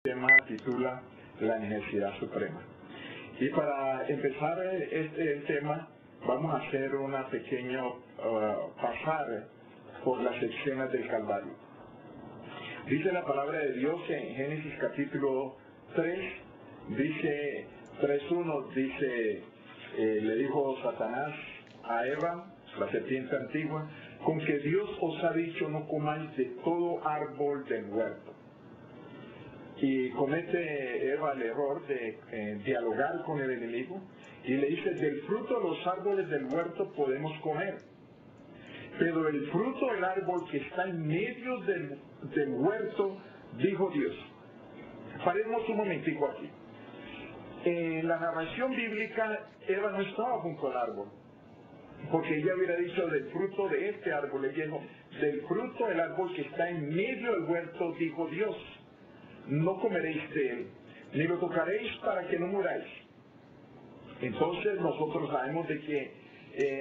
tema titula La necesidad suprema. Y para empezar el tema, vamos a hacer una pequeña pasar por las escenas del Calvario. Dice la palabra de Dios en Génesis capítulo 3, dice 3.1, dice, le dijo Satanás a Eva, la serpiente antigua, con que Dios os ha dicho no comáis de todo árbol del huerto. Y comete Eva el error de dialogar con el enemigo y le dice, del fruto de los árboles del huerto podemos comer, pero el fruto del árbol que está en medio del huerto, dijo Dios. Paremos un momentico aquí. En la narración bíblica, Eva no estaba junto al árbol, porque ella hubiera dicho del fruto de este árbol, ella dijo, del fruto del árbol que está en medio del huerto, dijo Dios. No comeréis de él, ni lo tocaréis para que no muráis. Entonces nosotros sabemos de que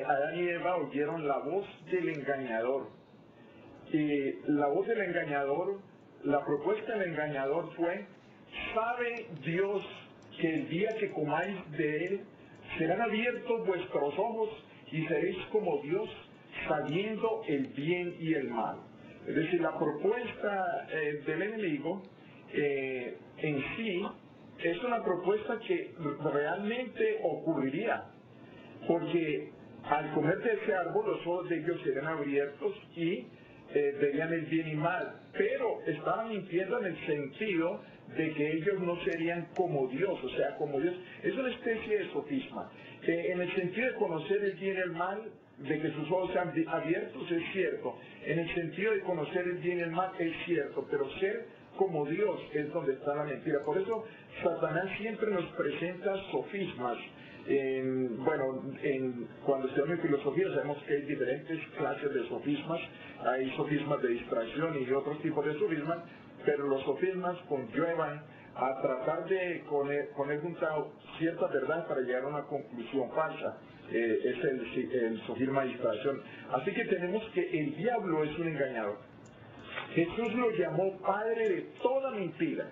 Adán y Eva oyeron la voz del engañador. Y la voz del engañador, la propuesta del engañador fue, ¿sabe Dios que el día que comáis de él, serán abiertos vuestros ojos y seréis como Dios, sabiendo el bien y el mal? Es decir, la propuesta del enemigo en sí es una propuesta que realmente ocurriría, porque al comer de ese árbol los ojos de ellos serán abiertos y verían el bien y mal, pero estaban mintiendo en el sentido de que ellos no serían como Dios, o sea, como Dios. Es una especie de sofisma, en el sentido de conocer el bien y el mal, de que sus ojos sean abiertos, es cierto, en el sentido de conocer el bien y el mal, es cierto, pero ser como Dios es donde está la mentira. Por eso Satanás siempre nos presenta sofismas. Cuando estudiamos en filosofía sabemos que hay diferentes clases de sofismas. Hay sofismas de distracción y otros tipos de sofismas, pero los sofismas conllevan a tratar de poner junto cierta verdad para llegar a una conclusión falsa. Es el sofisma de distracción. Así que tenemos que el diablo es un engañador. Jesús lo llamó padre de toda mentira.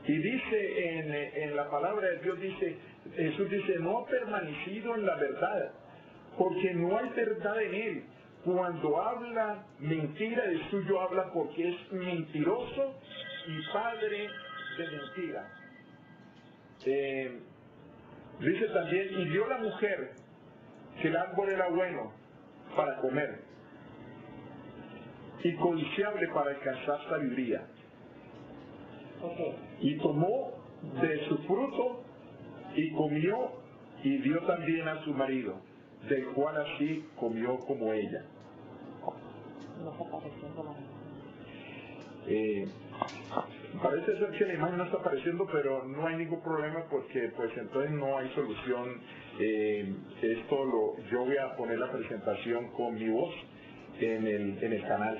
Y dice en la palabra de Dios, Jesús dice, no ha permanecido en la verdad, porque no hay verdad en él. Cuando habla mentira, de suyo habla porque es mentiroso y padre de mentira. Dice también, y vio la mujer que el árbol era bueno para comer y codiciable para alcanzar sabiduría. Y tomó de su fruto y comió y dio también a su marido, del cual así comió como ella. Parece ser que la imagen no está apareciendo, pero no hay ningún problema porque pues entonces no hay solución. Yo voy a poner la presentación con mi voz en el canal.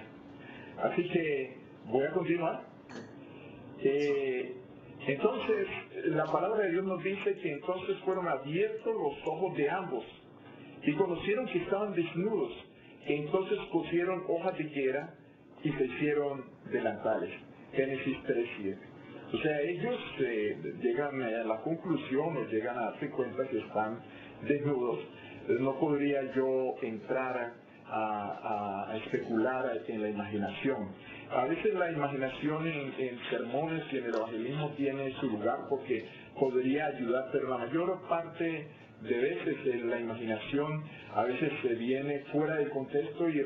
Así que voy a continuar. Entonces, la palabra de Dios nos dice que entonces fueron abiertos los ojos de ambos y conocieron que estaban desnudos. Entonces cosieron hojas de higuera y se hicieron delantales. Génesis 3:7. O sea, ellos llegan a la conclusión o llegan a darse cuenta que están desnudos. No podría yo entrar a especular en la imaginación. A veces la imaginación en sermones y en el evangelismo tiene su lugar porque podría ayudar, pero la mayor parte de veces la imaginación a veces se viene fuera del contexto y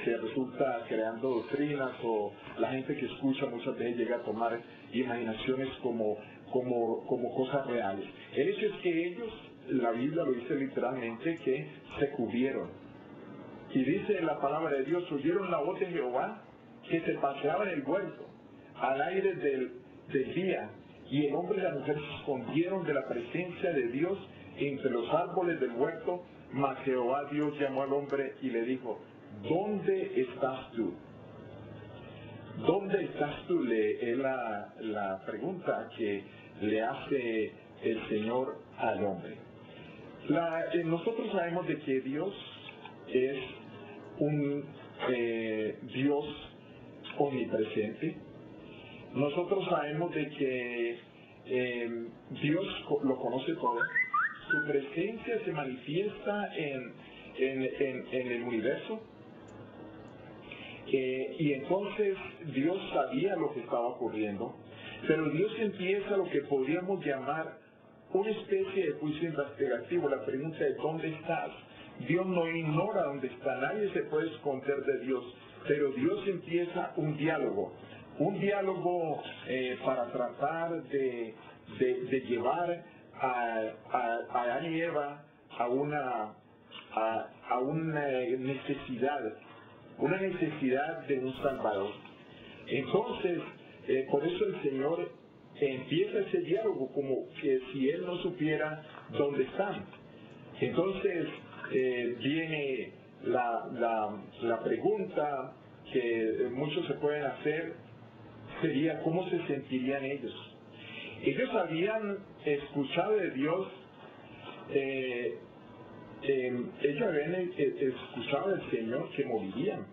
se resulta creando doctrinas, o la gente que escucha muchas veces llega a tomar imaginaciones como cosas reales. El hecho es que ellos, la Biblia lo dice literalmente, que se cubrieron. Y dice la palabra de Dios, oyeron la voz de Jehová que se paseaba en el huerto al aire del día, y el hombre y la mujer se escondieron de la presencia de Dios entre los árboles del huerto. Mas Jehová Dios llamó al hombre y le dijo, ¿dónde estás tú? ¿Dónde estás tú? Es la pregunta que le hace el Señor al hombre. Nosotros sabemos de que Dios es un Dios omnipresente, Nosotros sabemos de que Dios lo conoce todo. Su presencia se manifiesta en el universo. Y entonces Dios sabía lo que estaba ocurriendo, pero Dios empieza lo que podríamos llamar una especie de juicio investigativo. La pregunta es: ¿dónde estás? Dios no ignora dónde está, nadie se puede esconder de Dios, pero Dios empieza un diálogo para tratar de llevar a Adán y Eva a una necesidad de un Salvador. Entonces, por eso el Señor empieza ese diálogo como que si Él no supiera dónde están. Entonces viene la pregunta que muchos se pueden hacer, sería: ¿cómo se sentirían ellos? Ellos habían escuchado de Dios, ellos habían escuchado del Señor que morirían,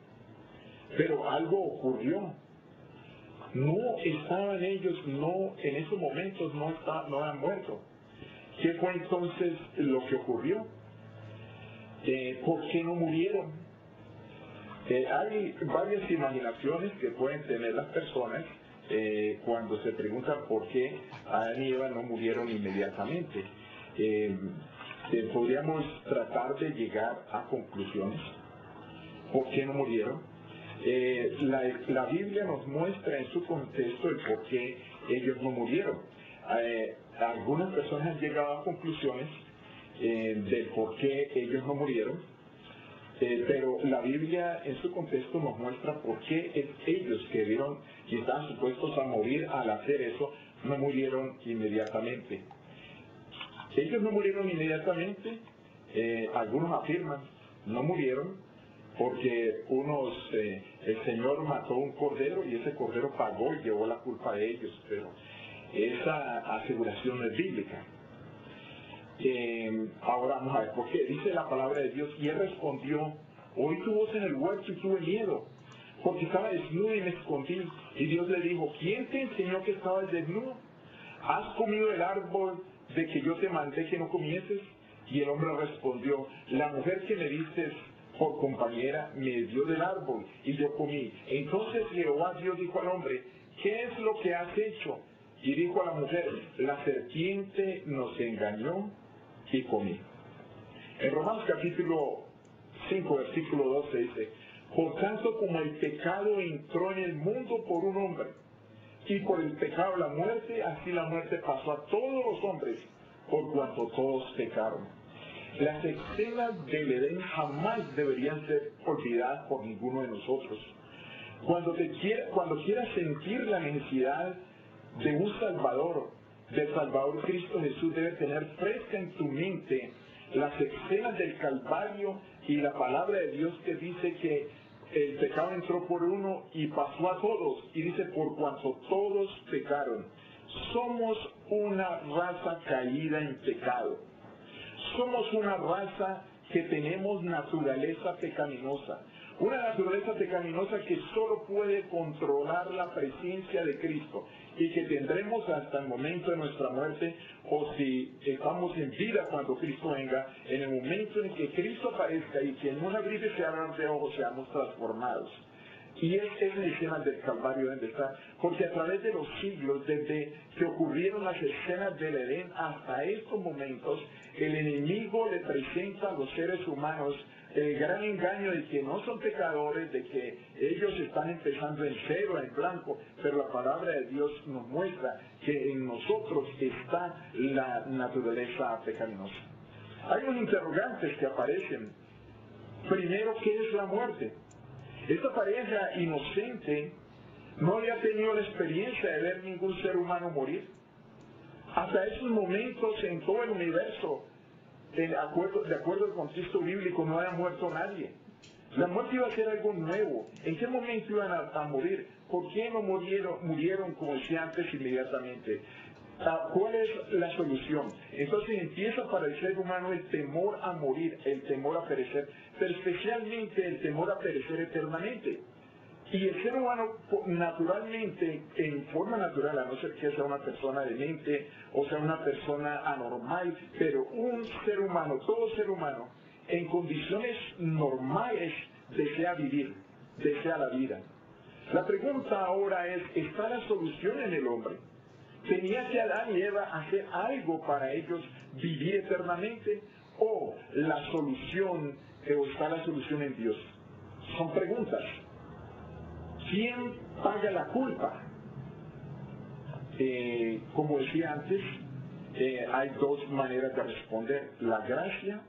pero algo ocurrió. No estaban ellos, en esos momentos no habían muerto. ¿Qué fue entonces lo que ocurrió? ¿Por qué no murieron? Hay varias imaginaciones que pueden tener las personas cuando se preguntan por qué Adán y Eva no murieron inmediatamente. Podríamos tratar de llegar a conclusiones. ¿Por qué no murieron? La Biblia nos muestra en su contexto el por qué ellos no murieron. Algunas personas han llegado a conclusiones del por qué ellos no murieron, pero la Biblia en su contexto nos muestra por qué ellos que vieron y estaban supuestos a morir al hacer eso, no murieron inmediatamente. Ellos no murieron inmediatamente, algunos afirman, no murieron porque el Señor mató un cordero y ese cordero pagó y llevó la culpa de ellos, pero esa aseguración no es bíblica. Ahora vamos a ver por qué. Dice la palabra de Dios: y él respondió: oí tu voz en el huerto y tuve miedo, porque estaba desnudo y me escondí. Y Dios le dijo: ¿quién te enseñó que estabas desnudo? ¿Has comido el árbol de que yo te mandé que no comieses? Y el hombre respondió: la mujer que me diste por compañera me dio del árbol y yo comí. Entonces Jehová Dios dijo al hombre: ¿qué es lo que has hecho? Y dijo a la mujer: la serpiente nos engañó y comí. En Romanos capítulo 5, versículo 12 dice: por tanto, como el pecado entró en el mundo por un hombre, y por el pecado la muerte, así la muerte pasó a todos los hombres, por cuanto todos pecaron. Las escenas del Edén jamás deberían ser olvidadas por ninguno de nosotros. Cuando quieras sentir la necesidad de un Salvador, del Salvador Cristo Jesús, debes tener fresca en tu mente las escenas del Calvario y la palabra de Dios que dice que el pecado entró por uno y pasó a todos, y dice: por cuanto todos pecaron. Somos una raza caída en pecado. Somos una raza que tenemos naturaleza pecaminosa. Una naturaleza pecaminosa que solo puede controlar la presencia de Cristo y que tendremos hasta el momento de nuestra muerte, o si estamos en vida cuando Cristo venga, en el momento en que Cristo aparezca y que en un abrir y cerrar de ojos seamos transformados. Y es la escena del Calvario donde está, porque a través de los siglos, desde que ocurrieron las escenas del Edén hasta estos momentos, el enemigo le presenta a los seres humanos el gran engaño de que no son pecadores, de que ellos están empezando en cero, en blanco, pero la palabra de Dios nos muestra que en nosotros está la naturaleza pecaminosa. Hay unos interrogantes que aparecen. Primero, ¿qué es la muerte? Esta pareja inocente no había tenido la experiencia de ver ningún ser humano morir. Hasta esos momentos en todo el universo, de acuerdo al contexto bíblico, no había muerto nadie. La muerte iba a ser algo nuevo. ¿En qué momento iban a morir? ¿Por qué no murieron, como decía antes, inmediatamente? ¿Cuál es la solución? Entonces empieza para el ser humano el temor a morir, el temor a perecer, pero especialmente el temor a perecer eternamente. Y el ser humano naturalmente, en forma natural, a no ser que sea una persona demente o sea una persona anormal, pero un ser humano, todo ser humano, en condiciones normales desea vivir, desea la vida. La pregunta ahora es, ¿está la solución en el hombre? ¿Tenía que Adán y Eva hacer algo para ellos vivir eternamente? ¿O la solución, o está la solución en Dios? Son preguntas. ¿Quién paga la culpa? Como decía antes, hay dos maneras de responder. La gracia,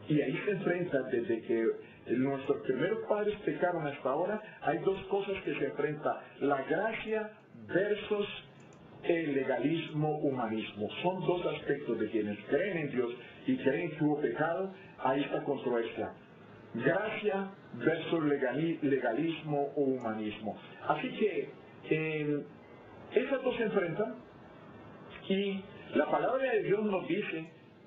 y ahí se enfrenta desde que nuestros primeros padres pecaron hasta ahora, hay dos cosas que se enfrentan. La gracia versus el legalismo, humanismo. Son dos aspectos de quienes creen en Dios y creen que hubo pecado. Ahí está controversia. Gracia versus legalismo o humanismo. Así que esas dos se enfrentan y la palabra de Dios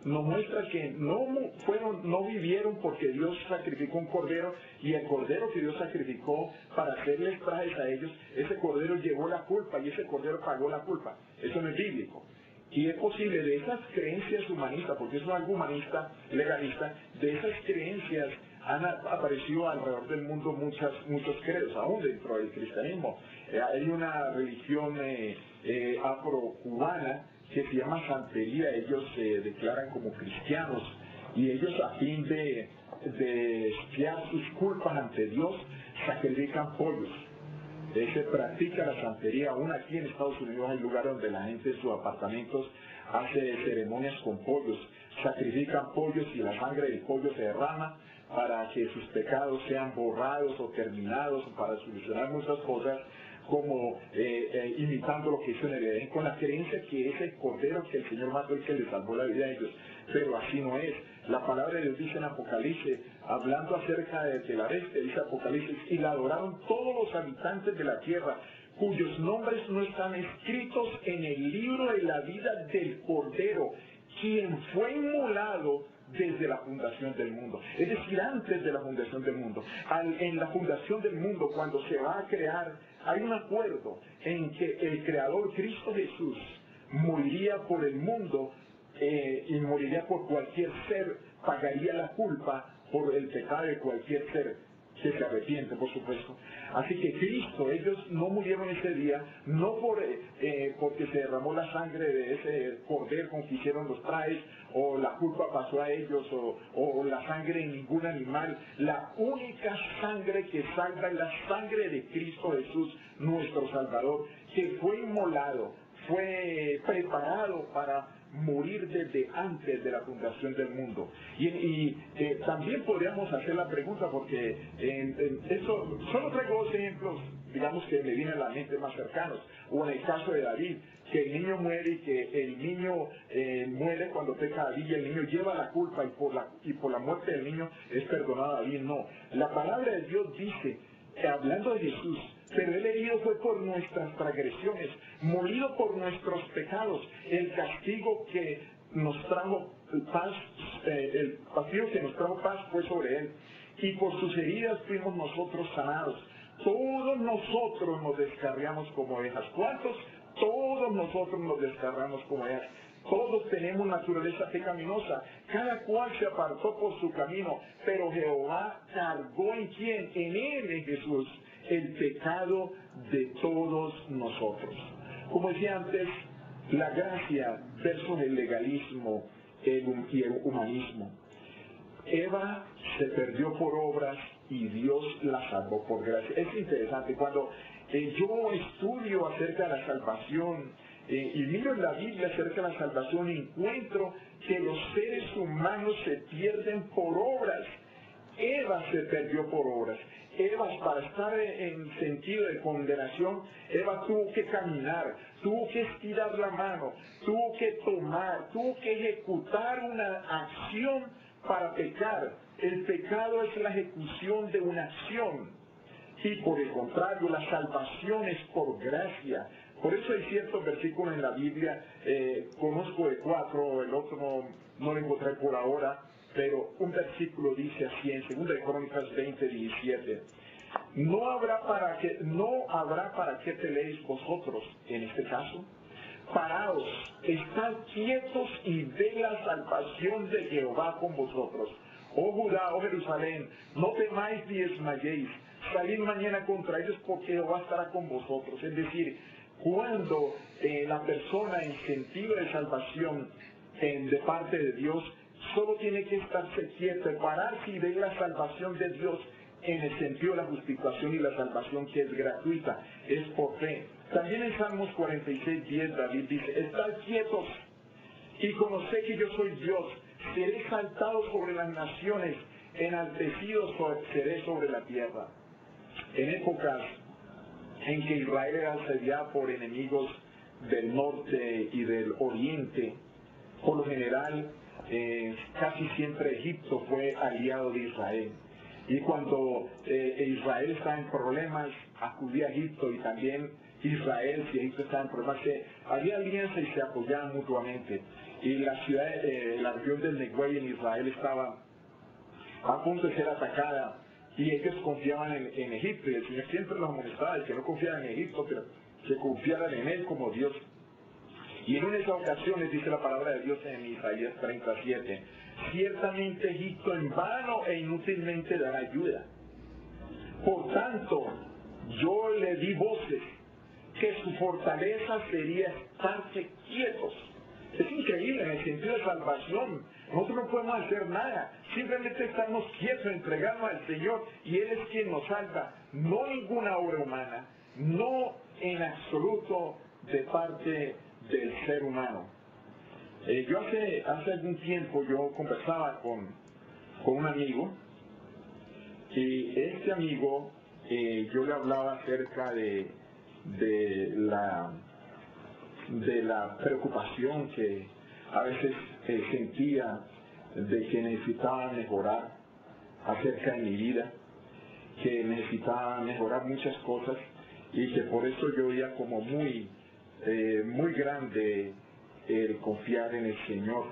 nos muestra que no vivieron porque Dios sacrificó un cordero y el cordero que Dios sacrificó para hacerles trajes a ellos, ese cordero llevó la culpa y ese cordero pagó la culpa. Eso no es bíblico. Y es posible de esas creencias humanistas, porque eso es algo humanista, legalista, de esas creencias han aparecido alrededor del mundo muchos credos, aún dentro del cristianismo. Hay una religión afrocubana que se llama santería. Ellos se declaran como cristianos y ellos, a fin de expiar sus culpas ante Dios, sacrifican pollos. Se practica la santería. Aún aquí en Estados Unidos hay lugares donde la gente en sus apartamentos hace ceremonias con pollos, sacrifican pollos y la sangre del pollo se derrama para que sus pecados sean borrados o terminados, para solucionar muchas cosas, como imitando lo que hizo en el Edén, con la creencia que es el cordero que el Señor mató, el que le salvó la vida a ellos. Pero así no es. La palabra de Dios dice en Apocalipsis, hablando acerca de la bestia, dice Apocalipsis, y la adoraron todos los habitantes de la tierra, cuyos nombres no están escritos en el libro de la vida del Cordero, quien fue inmolado desde la fundación del mundo. Es decir, antes de la fundación del mundo. En la fundación del mundo, cuando se va a crear, hay un acuerdo en que el Creador, Cristo Jesús, moriría por el mundo y moriría por cualquier ser, pagaría la culpa por el pecado de cualquier ser que se arrepiente, por supuesto. Así que Cristo, ellos no murieron ese día, no porque se derramó la sangre de ese cordero con que hicieron los trajes, o la culpa pasó a ellos, o la sangre de ningún animal. La única sangre que salva es la sangre de Cristo Jesús, nuestro Salvador, que fue inmolado, fue preparado para morir desde antes de la fundación del mundo. Y también podríamos hacer la pregunta, porque eso, solo traigo dos ejemplos, digamos, que me vienen a la mente más cercanos. O en el caso de David, que el niño muere y que el niño muere cuando peca David y el niño lleva la culpa y por la muerte del niño es perdonado a David. No, la palabra de Dios dice, hablando de Jesús, pero él herido fue por nuestras transgresiones, molido por nuestros pecados. El castigo que nos trajo paz, fue sobre él, y por sus heridas fuimos nosotros sanados. Todos nosotros nos descarriamos como ovejas. ¿Cuántos? Todos nosotros nos descarriamos como ovejas. Todos tenemos naturaleza pecaminosa, cada cual se apartó por su camino, pero Jehová cargó ¿en quién? En él, en Jesús, el pecado de todos nosotros. Como decía antes, la gracia versus el legalismo y el humanismo. Eva se perdió por obras y Dios la salvó por gracia. Es interesante, cuando yo estudio acerca de la salvación y miro en la Biblia acerca de la salvación, encuentro que los seres humanos se pierden por obras. Eva se perdió por obras. Eva, para estar en sentido de condenación, Eva tuvo que caminar, tuvo que estirar la mano, tuvo que tomar, tuvo que ejecutar una acción para pecar. El pecado es la ejecución de una acción. Y por el contrario, la salvación es por gracia. Por eso hay ciertos versículos en la Biblia, conozco de 4, el otro no lo encontré por ahora, pero un versículo dice así en 2 Crónicas 20:17. no habrá para qué peleéis vosotros en este caso. Paraos, estad quietos y ve la salvación de Jehová con vosotros. Oh Judá, oh Jerusalén, no temáis ni desmayéis, salid mañana contra ellos porque Jehová estará con vosotros. Es decir, cuando la persona en sentido de salvación de parte de Dios, solo tiene que estarse quieto, pararse y ver la salvación de Dios en el sentido de la justificación y la salvación que es gratuita, es por fe. También en Salmos 46:10 David dice, estad quietos y conoced que yo soy Dios, seré exaltado sobre las naciones, enaltecido seré sobre la tierra. En épocas en que Israel era asediado por enemigos del norte y del oriente, por lo general casi siempre Egipto fue aliado de Israel. Y cuando Israel estaba en problemas, acudía a Egipto, y también Israel, si Egipto estaba en problemas, había alianza y se apoyaban mutuamente. Y la ciudad, la región del Negev en Israel estaba a punto de ser atacada, y ellos confiaban en Egipto, y el Señor siempre los amonestaba de que no confiaran en Egipto, pero que confiaran en Él como Dios. Y en una de esas ocasiones dice la palabra de Dios en Isaías 37, ciertamente Egipto en vano e inútilmente dará ayuda. Por tanto, yo le di voces, que su fortaleza sería estarse quietos. Es increíble en el sentido de salvación. Nosotros no podemos hacer nada, simplemente estarnos quietos, entregarnos al Señor, y Él es quien nos salva, no ninguna obra humana, no en absoluto de parte del ser humano. Yo hace algún tiempo yo conversaba con un amigo, y este amigo yo le hablaba acerca de la preocupación que a veces sentía de que necesitaba mejorar acerca de mi vida, que necesitaba mejorar muchas cosas, y que por eso yo veía como muy grande el confiar en el Señor.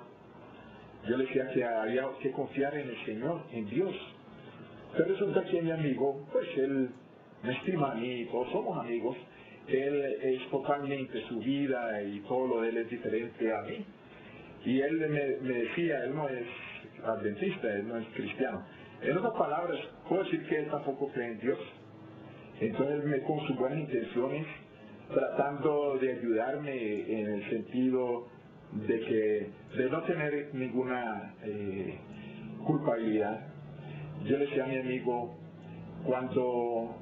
Yo le decía que había que confiar en el Señor, en Dios. Pero resulta que mi amigo, pues él me estima a mí, todos somos amigos, él es totalmente su vida y todo lo de él es diferente a mí. Y él me decía, él no es adventista, él no es cristiano. En otras palabras, puedo decir que él tampoco cree en Dios. Entonces él con sus buenas intenciones, tratando de ayudarme en el sentido de no tener ninguna culpabilidad. Yo le decía a mi amigo, cuando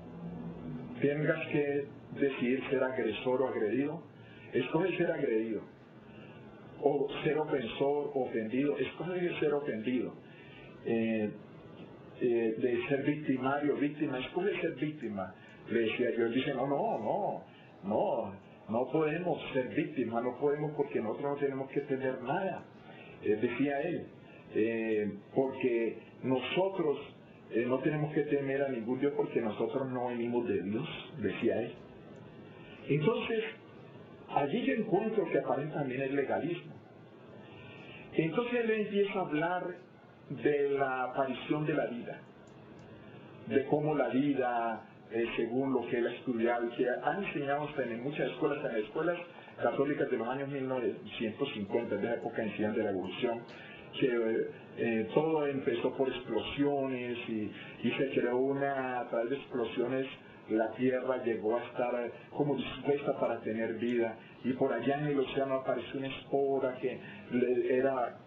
tengas que decidir ser agresor o agredido, escoge ser agredido, o ser ofensor o ofendido, escoge ser ofendido. De ser victimario o víctima, escoge ser víctima. Le decía yo, él dice, no podemos ser víctimas, no podemos, porque nosotros no tenemos que tener nada, decía él, porque nosotros no tenemos que temer a ningún Dios, porque nosotros no venimos de Dios, decía él. Entonces, allí yo encuentro que aparece también el legalismo. Entonces él empieza a hablar de la aparición de la vida, de cómo la vida, según lo que él ha estudiado y que ha enseñado hasta en muchas escuelas, en escuelas católicas de los años 1950, de la época inicial de la evolución, que todo empezó por explosiones y se creó a través de explosiones la Tierra llegó a estar como dispuesta para tener vida, y por allá en el océano apareció una espora que era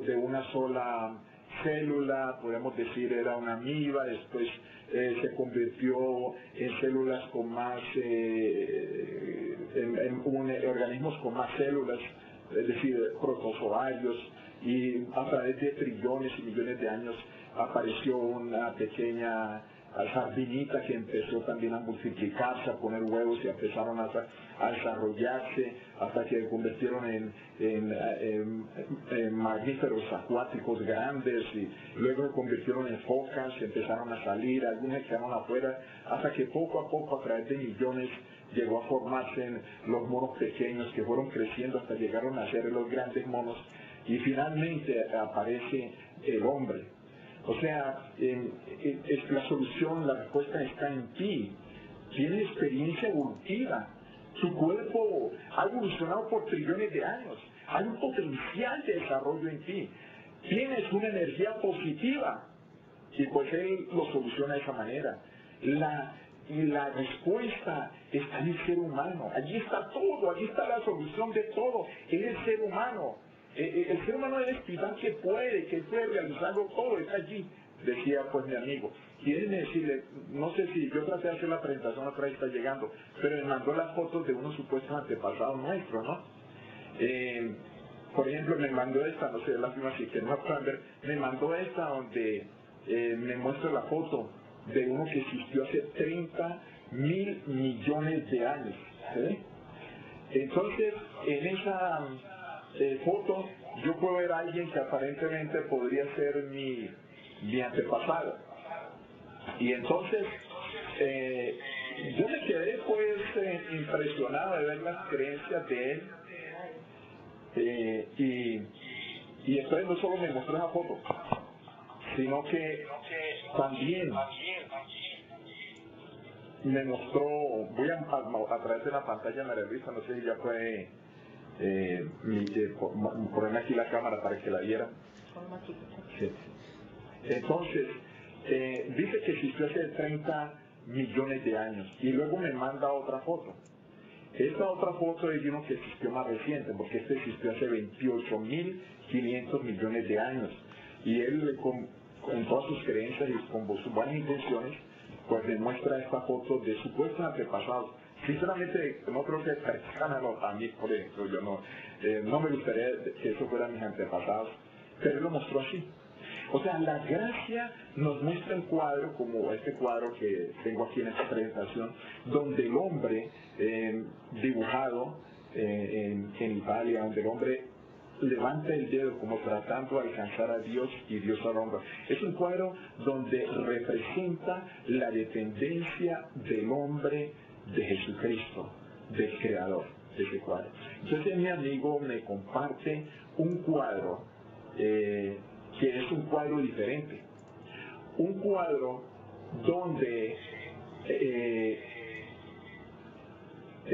de una sola célula, podemos decir era una amiba, después se convirtió en células con más, en organismos con más células, es decir, protozoarios, y a través de trillones y millones de años apareció una pequeña sardinita que empezó también a multiplicarse, a poner huevos, y empezaron a desarrollarse hasta que se convirtieron en mamíferos acuáticos grandes, y luego se convirtieron en focas, empezaron a salir, algunas se quedaron afuera, hasta que poco a poco, a través de millones, llegó a formarse en los monos pequeños que fueron creciendo hasta llegaron a ser los grandes monos, y finalmente aparece el hombre. O sea, la solución, la respuesta está en ti. Tienes experiencia evolutiva. Tu cuerpo ha evolucionado por trillones de años. Hay un potencial de desarrollo en ti. Tienes una energía positiva. Y pues él lo soluciona de esa manera. La respuesta está en el ser humano. Allí está todo, allí está la solución de todo. Es el ser humano. El ser humano debe explicar que puede realizarlo todo, está allí, decía pues mi amigo. Quieren decirle, no sé si yo traté de hacer la presentación, otra vez está llegando, pero me mandó las fotos de unos supuestos antepasados nuestros, ¿no? Por ejemplo, me mandó esta, no sé, la última, si que no pueden ver, me mandó esta donde me muestra la foto de uno que existió hace 30.000 millones de años. ¿Sí? Entonces, en esa foto, yo puedo ver a alguien que aparentemente podría ser mi antepasado. Y entonces, yo me quedé pues impresionado de ver las creencias de él. Y entonces no solo me mostró esa foto, sino que también me mostró, voy a través de la pantalla me revisa, no sé si ya puede ponerme aquí la cámara para que la vieran. Sí. Entonces, dice que existió hace 30 millones de años y luego me manda otra foto. Esta otra foto es de uno que existió más reciente, porque este existió hace 28.500 millones de años. Y él, con todas sus creencias y con sus buenas intenciones, pues demuestra esta foto de supuestos antepasados. Sinceramente, no creo que parezcan a mí, por ejemplo, yo no me gustaría que eso fueran mis antepasados, pero él lo mostró así. O sea, la gracia nos muestra el cuadro, como este cuadro que tengo aquí en esta presentación, donde el hombre dibujado en Italia, donde el hombre levanta el dedo como tratando de alcanzar a Dios y Dios al hombre. Es un cuadro donde representa la dependencia del hombre de Jesucristo, del Creador, de ese cuadro. Entonces mi amigo me comparte un cuadro que es un cuadro diferente, un cuadro donde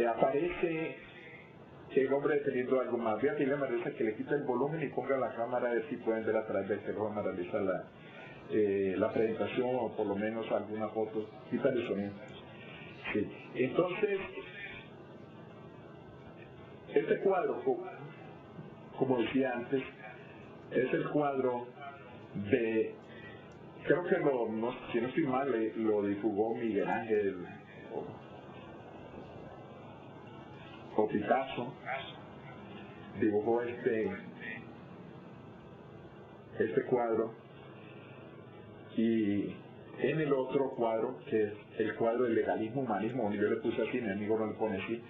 aparece el hombre teniendo algo más. Voy a pedirle a Marisa que le quite el volumen y ponga la cámara a ver si pueden ver a través del teléfono a realizar la presentación o por lo menos alguna foto. Quítale el sonido. Sí. Entonces, este cuadro, como decía antes, es el cuadro de, creo que si no estoy mal, lo dibujó Miguel Ángel o Picasso, dibujó este cuadro, y en el otro cuadro, que es el cuadro del legalismo humanismo, yo le puse así, mi amigo no le pone así,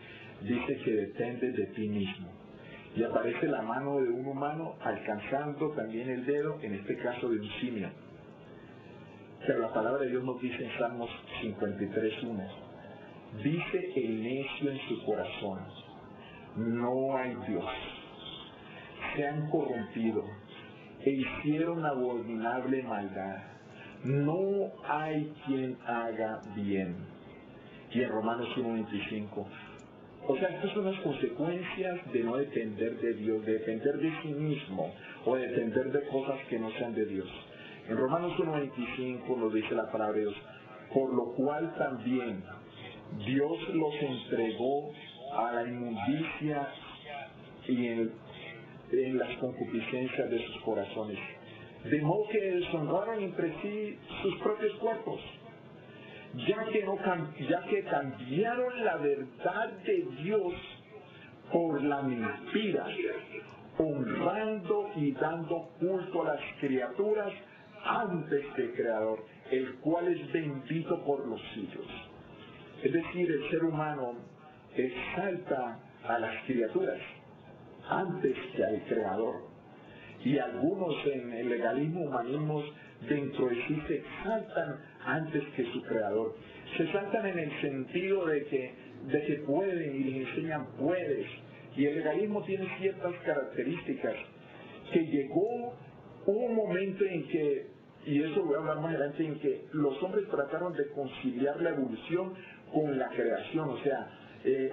dice que depende de ti mismo. Y aparece la mano de un humano alcanzando también el dedo, en este caso de un simio. Pero la palabra de Dios nos dice en Salmos 53:1, dice el necio en su corazón, no hay Dios, se han corrompido e hicieron abominable maldad, no hay quien haga bien. Y en Romanos 1:25, o sea, estas son las consecuencias de no depender de Dios, de depender de sí mismo o de depender de cosas que no sean de Dios. En Romanos 1:25 nos dice la palabra de Dios, por lo cual también Dios los entregó a la inmundicia y en las concupiscencias de sus corazones, de modo que deshonraron entre sí sus propios cuerpos, ya que cambiaron la verdad de Dios por la mentira, honrando y dando culto a las criaturas antes que el Creador, el cual es bendito por los siglos. Es decir, el ser humano exalta a las criaturas antes que al Creador. Y algunos en el legalismo, humanismo, dentro de sí se exaltan antes que su Creador. Se exaltan en el sentido de que pueden y les enseñan puedes. Y el legalismo tiene ciertas características que llegó un momento en que y eso voy a hablar más adelante, en que los hombres trataron de conciliar la evolución con la creación, o sea,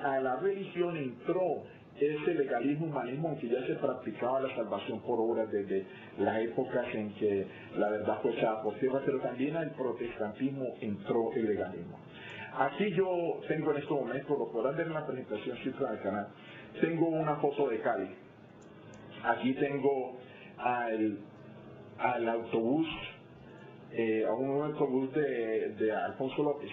a la religión entró ese legalismo humanismo en que ya se practicaba la salvación por obras desde las épocas en que la verdad fue echada por tierra, pero también al protestantismo entró el legalismo. Aquí yo tengo en estos momentos, lo podrán ver en la presentación cifra del canal, tengo una foto de Cali. Aquí tengo al autobús, a un autobús de Alfonso López.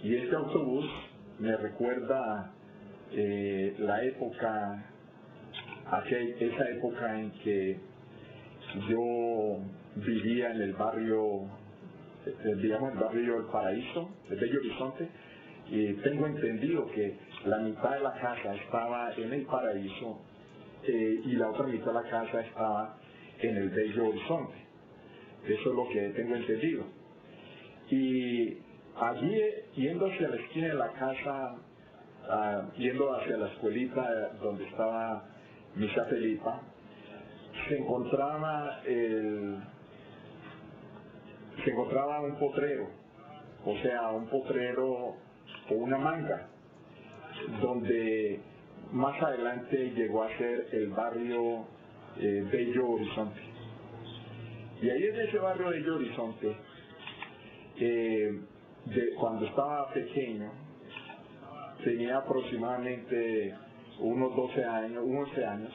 Y este autobús me recuerda la época, esa época en que yo vivía en el barrio, digamos el barrio El Paraíso, de Bello Horizonte, y tengo entendido que la mitad de la casa estaba en El Paraíso y la otra mitad de la casa estaba en el Bello Horizonte. Eso es lo que tengo entendido. Y allí, yendo hacia la esquina de la casa, yendo hacia la escuelita donde estaba Misa Felipa, se encontraba un potrero, o sea, un potrero o una manga, donde más adelante llegó a ser el barrio Bello Horizonte. Y ahí en ese barrio Bello Horizonte, cuando estaba pequeño, tenía aproximadamente unos 12 años, 11 años,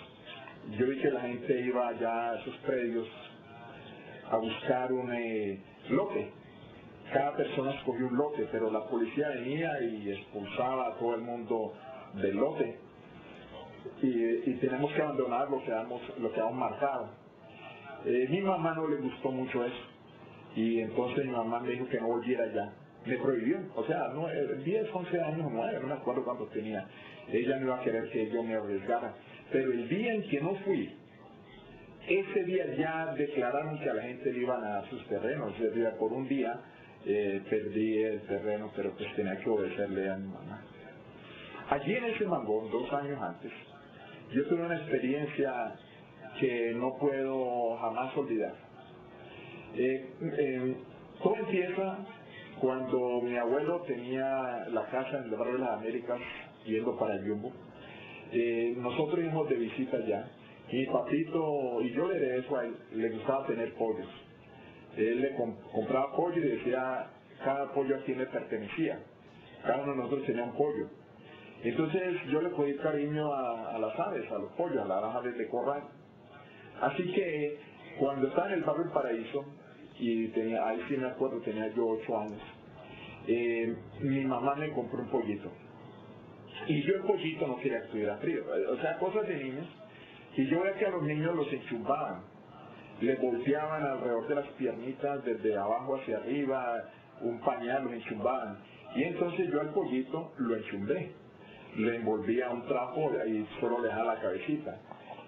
yo vi que la gente iba allá a esos predios a buscar un lote. Cada persona escogió un lote, pero la policía venía y expulsaba a todo el mundo del lote. Y tenemos que abandonar lo que habíamos marcado. Mi mamá no le gustó mucho eso. Y entonces mi mamá me dijo que no volviera allá. Me prohibió, o sea, 10, 11 años, 9, no me acuerdo cuánto tenía. Ella no iba a querer que yo me arriesgara. Pero el día en que no fui, ese día ya declararon que a la gente le iban a dar sus terrenos. Ese día, por un día, perdí el terreno, pero pues tenía que obedecerle a mi mamá. Allí en ese Mangón, 2 años antes, yo tuve una experiencia que no puedo jamás olvidar. Todo empieza cuando mi abuelo tenía la casa en el barrio de las Américas, yendo para el Yumbo. Nosotros íbamos de visita allá, y mi papito, y yo le heredé eso a él, le gustaba tener pollos. Él le compraba pollo y decía, cada pollo a quién le pertenecía. Cada uno de nosotros tenía un pollo. Entonces yo le cogí cariño a las aves, a los pollos, a las aves de corral. Así que cuando estaba en el barrio El Paraíso, y ahí sí me acuerdo, tenía yo 8 años, mi mamá me compró un pollito. Y yo el pollito no quería que estuviera frío, o sea, cosas de niños. Y yo veía que a los niños los enchumbaban, les volteaban alrededor de las piernitas, desde abajo hacia arriba, un pañal, los enchumbaban. Y entonces yo al pollito lo enchumbé, le envolvía un trapo y solo le dejaba la cabecita.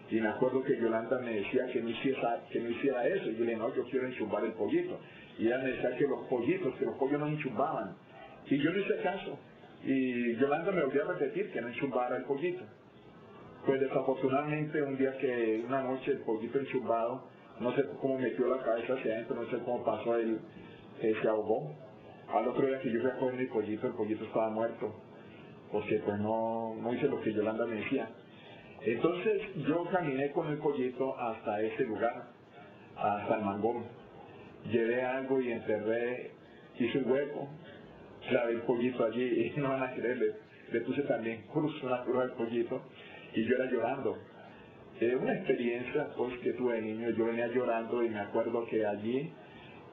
Y me acuerdo que Yolanda me decía que no hiciera eso. Y yo le dije, no, yo quiero enchumbar el pollito. Y ella me decía que los pollos no enchumbaban. Y yo no hice caso. Y Yolanda me volvió a repetir que no enchumbara el pollito. Pues desafortunadamente una noche el pollito enchumbado, no sé cómo metió la cabeza hacia adentro, no sé cómo pasó, él se ahogó. Al otro día que yo fui a coger mi pollito, el pollito estaba muerto, porque pues no hice lo que Yolanda me decía. Entonces yo caminé con el pollito hasta ese lugar, hasta el Mangón. Llevé algo y enterré, hice un hueco, clavé el pollito allí y no van a creer, le puse también una cruz al pollito y yo era llorando. Una experiencia pues que tuve de niño, yo venía llorando y me acuerdo que allí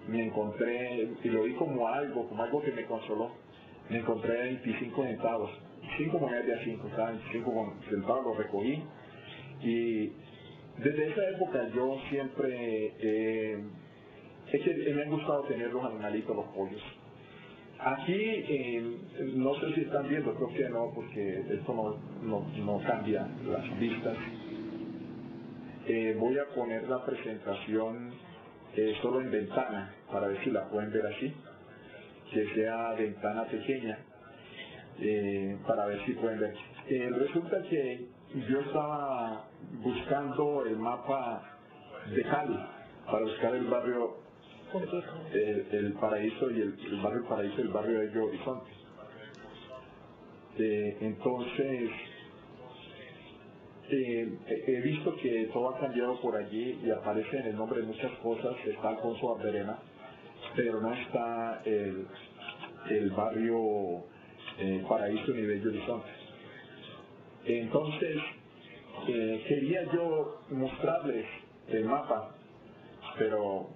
me encontré, y lo vi como algo que me consoló, me encontré 25 centavos. 5 monedas de a 5, estaban 5 centavos, los recogí. Y desde esa época yo siempre me han gustado tener los animalitos, los pollos. Aquí, no sé si están viendo, creo que no, porque esto no cambia las vistas. Voy a poner la presentación solo en ventana, para ver si la pueden ver así, que sea ventana pequeña. Para ver si pueden ver. Resulta que yo estaba buscando el mapa de Cali para buscar el barrio el Paraíso y el barrio Paraíso y el barrio de Bello Horizonte. Entonces he visto que todo ha cambiado por allí y aparece en el nombre de muchas cosas. Está Alfonso Barberena, pero no está el barrio Paraíso ni Bello Horizonte. Entonces quería yo mostrarles el mapa, pero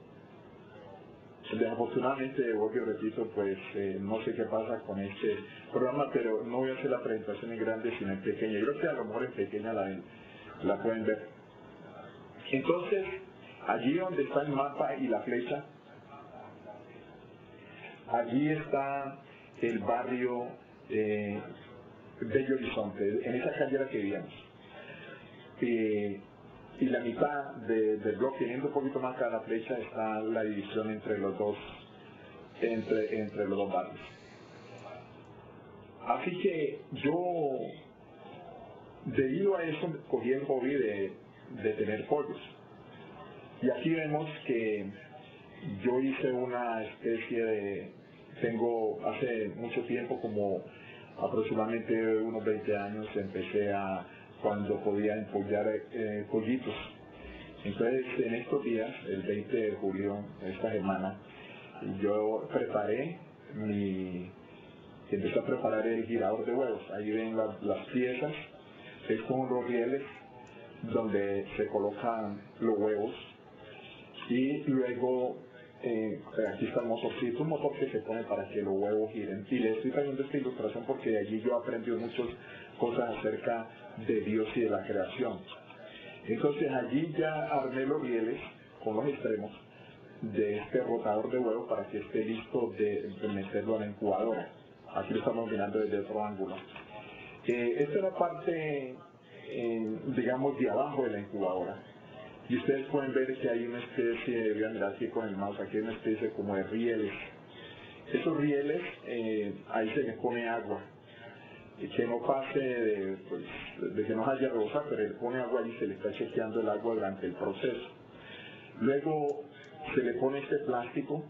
desafortunadamente, vuelvo y repito, pues no sé qué pasa con este programa, pero no voy a hacer la presentación en grande sino en pequeña. Yo creo que a lo mejor en pequeña la pueden ver. Entonces, allí donde está el mapa y la flecha, allí está el barrio Bello Horizonte, en esa calle que vivíamos. Y la mitad del bloque, yendo un poquito más a la flecha, está la división entre los dos barrios. Así que yo, debido a eso, cogí el hobby de tener pollos. Y aquí vemos que yo hice una especie de, hace mucho tiempo, como aproximadamente unos 20 años, empecé cuando podía empollar pollitos. Entonces, en estos días, el 20 de julio, esta semana, yo empecé a preparar el girador de huevos. Ahí ven las piezas, es con los rieles donde se colocan los huevos, y luego aquí está el motorcito, un motor que se pone para que los huevos giren. Y les estoy trayendo esta ilustración porque de allí yo aprendí muchas cosas acerca de Dios y de la creación. Entonces allí ya armé los rieles con los extremos de este rotador de huevos para que esté listo de meterlo a la incubadora. Aquí lo estamos mirando desde otro ángulo. Esta es la parte, digamos, de abajo de la incubadora. Y ustedes pueden ver que hay una especie, voy a mirar aquí con el mouse, aquí hay una especie como de rieles. Esos rieles, ahí se les pone agua, y que no pase de que no haya rebosar, pero le pone agua y se le está chequeando el agua durante el proceso. Luego se le pone este plástico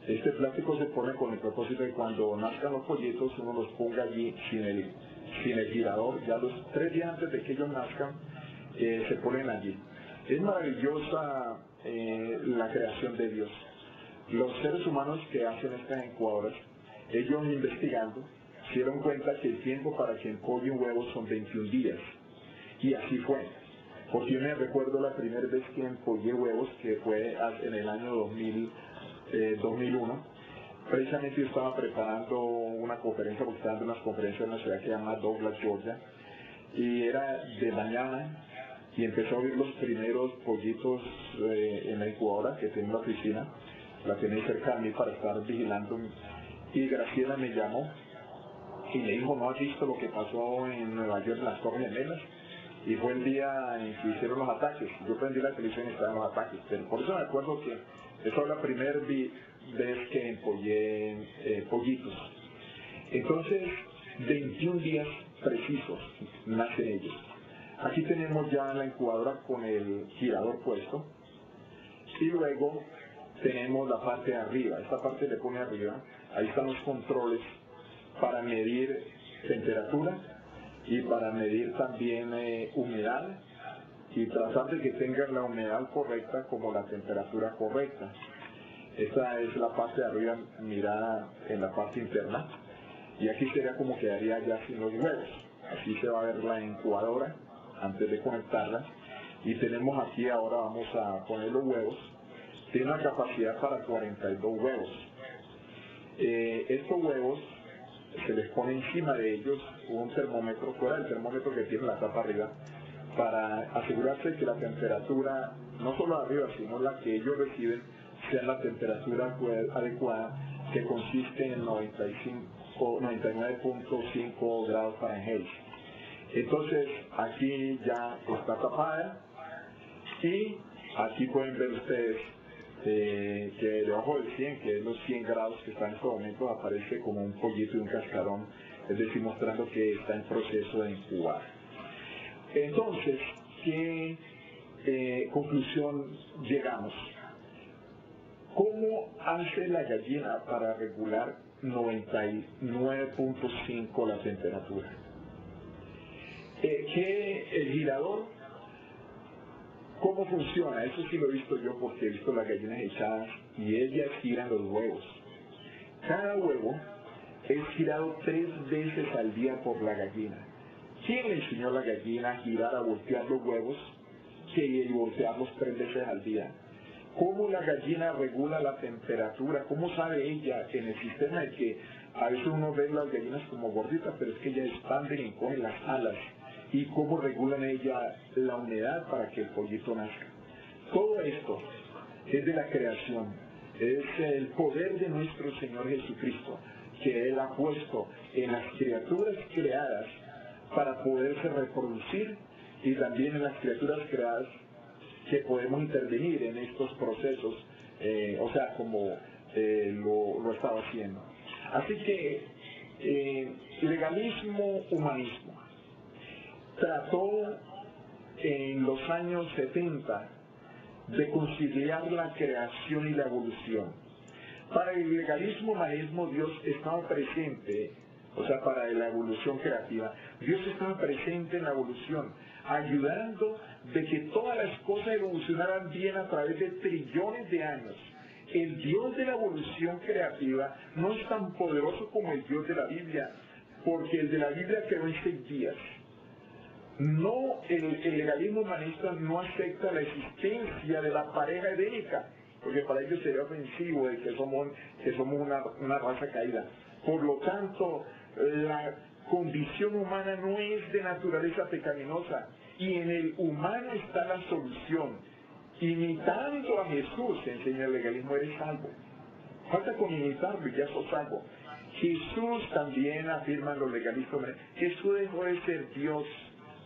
se pone con el propósito de cuando nazcan los pollitos uno los ponga allí sin el girador, ya los 3 días antes de que ellos nazcan se ponen allí. Es maravillosa la creación de Dios. Los seres humanos que hacen estas incubadoras, ellos investigando, se dieron cuenta que el tiempo para que empollen huevos son 21 días. Y así fue. Porque yo me recuerdo la primera vez que empollé huevos, que fue en el año 2001. Precisamente yo estaba preparando una conferencia, porque estaba dando unas conferencias en una ciudad que se llama Douglas, Georgia. Y era de mañana, y empezó a oír los primeros pollitos en la incubadora que tenía en la oficina. La tenía cerca de mí para estar vigilando. Y Graciela me llamó y me dijo, ¿no has visto lo que pasó en Nueva York en las Torres Gemelas? Y fue el día en que hicieron los ataques. Yo prendí la televisión y estaban los ataques. Pero por eso me acuerdo que esa fue la primera vez que empollé pollitos. Entonces, 21 días precisos nacen ellos. Aquí tenemos ya la incubadora con el girador puesto. Y luego tenemos la parte de arriba. Esta parte le pone arriba. Ahí están los controles para medir temperatura y para medir también humedad, y tratar de que tengan la humedad correcta como la temperatura correcta. Esta es la parte de arriba mirada en la parte interna, y aquí sería como quedaría ya sin los huevos. Así se va a ver la incubadora antes de conectarla, y tenemos aquí, ahora vamos a poner los huevos. Tiene una capacidad para 42 huevos. Estos huevos se les pone encima de ellos un termómetro, fuera del termómetro que tiene la tapa arriba, para asegurarse que la temperatura, no solo arriba, sino la que ellos reciben, sea la temperatura adecuada, que consiste en 99.5 grados Fahrenheit. Entonces, aquí ya está tapada, y aquí pueden ver ustedes que debajo del 100, que es los 100 grados que está en este momento, aparece como un pollito y un cascarón, es decir, mostrando que está en proceso de incubar. Entonces, ¿qué conclusión llegamos? ¿Cómo hace la gallina para regular 99.5 la temperatura? El girador, ¿cómo funciona? Eso sí lo he visto yo porque he visto las gallinas echadas y ellas giran los huevos. Cada huevo es girado 3 veces al día por la gallina. ¿Quién le enseñó a la gallina a girar, a voltear los huevos y voltearlos 3 veces al día? ¿Cómo la gallina regula la temperatura? ¿Cómo sabe ella en el sistema de que a veces uno ve las gallinas como gorditas, pero es que ellas expanden y encogen las alas? ¿Y cómo regulan ella la humedad para que el pollito nazca? Todo esto es de la creación, es el poder de nuestro Señor Jesucristo, que Él ha puesto en las criaturas creadas para poderse reproducir y también en las criaturas creadas que podemos intervenir en estos procesos, o sea, como lo estaba haciendo. Así que legalismo, humanismo. Trató en los años 70 de conciliar la creación y la evolución. Para el legalismo, humanismo, Dios estaba presente, o sea, para la evolución creativa, Dios estaba presente en la evolución, ayudando de que todas las cosas evolucionaran bien a través de trillones de años. El Dios de la evolución creativa no es tan poderoso como el Dios de la Biblia, porque el de la Biblia creó en 6 días. No, el legalismo humanista no acepta la existencia de la pareja edénica, porque para ellos sería ofensivo de que somos una raza caída. Por lo tanto, la condición humana no es de naturaleza pecaminosa, y en el humano está la solución. Imitando a Jesús, enseña el legalismo, eres salvo. Falta con imitarlo y ya sos salvo. Jesús también afirma en los legalistas, Jesús dejó de ser Dios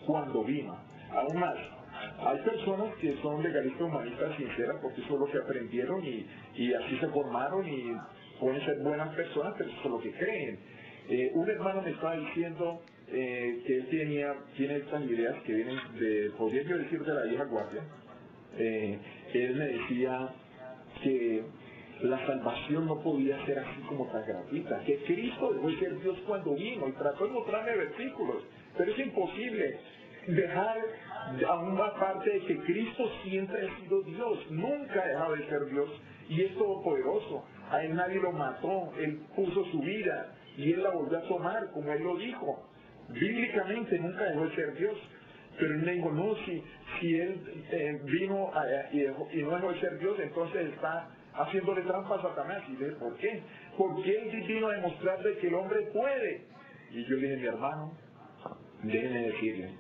cuando vino. Aún más, hay personas que son legalistas humanistas sinceras porque eso es lo que aprendieron y así se formaron y pueden ser buenas personas, pero eso es lo que creen. Un hermano me estaba diciendo que él tiene estas ideas que vienen podría yo decir, de la vieja guardia. Él me decía que la salvación no podía ser así como tan gratuita, que Cristo dejó de ser Dios cuando vino, y trató de mostrarme versículos, pero es imposible dejar aún más parte de que Cristo siempre ha sido Dios, nunca ha dejado de ser Dios, y es todopoderoso. A él nadie lo mató, él puso su vida y él la volvió a tomar, como él lo dijo. Bíblicamente nunca dejó de ser Dios. Pero él me dijo, no, si él vino y no dejó de ser Dios, entonces está haciéndole trampa a Satanás. Y le dije, ¿por qué? Porque él vino a demostrarle que el hombre puede. Y yo le dije, mi hermano, déjeme decirle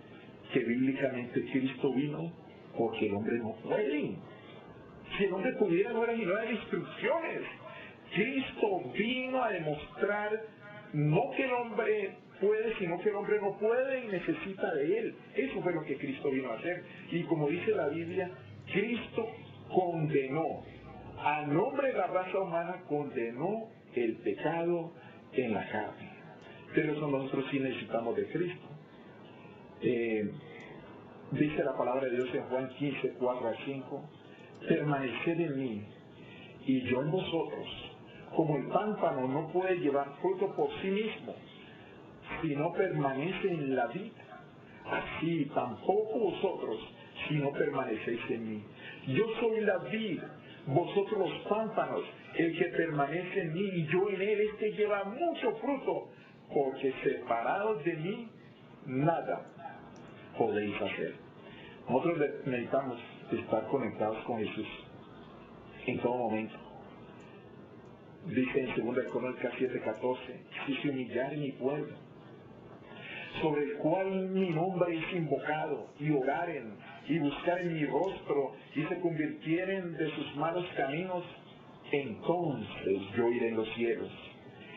que bíblicamente Cristo vino porque el hombre no puede. Si el hombre pudiera, no era ni de instrucciones. Cristo vino a demostrar no que el hombre puede, sino que el hombre no puede y necesita de él. Eso fue lo que Cristo vino a hacer. Y como dice la Biblia, Cristo condenó, a nombre de la raza humana, condenó el pecado en la carne. Pero eso nosotros sí necesitamos de Cristo. Dice la palabra de Dios en Juan 15, 4-5, permaneced en mí y yo en vosotros. Como el pámpano no puede llevar fruto por sí mismo, si no permanece en la vid, así tampoco vosotros, si no permanecéis en mí. Yo soy la vid, vosotros los pámpanos. El que permanece en mí y yo en él, este lleva mucho fruto, porque separados de mí, nada podéis hacer. Nosotros necesitamos estar conectados con Jesús en todo momento. Dice en 2 Crónicas 7:14, si se humillare mi pueblo, sobre el cual mi nombre es invocado, y oraren, y buscaren mi rostro, y se convirtieren de sus malos caminos, entonces yo iré en los cielos,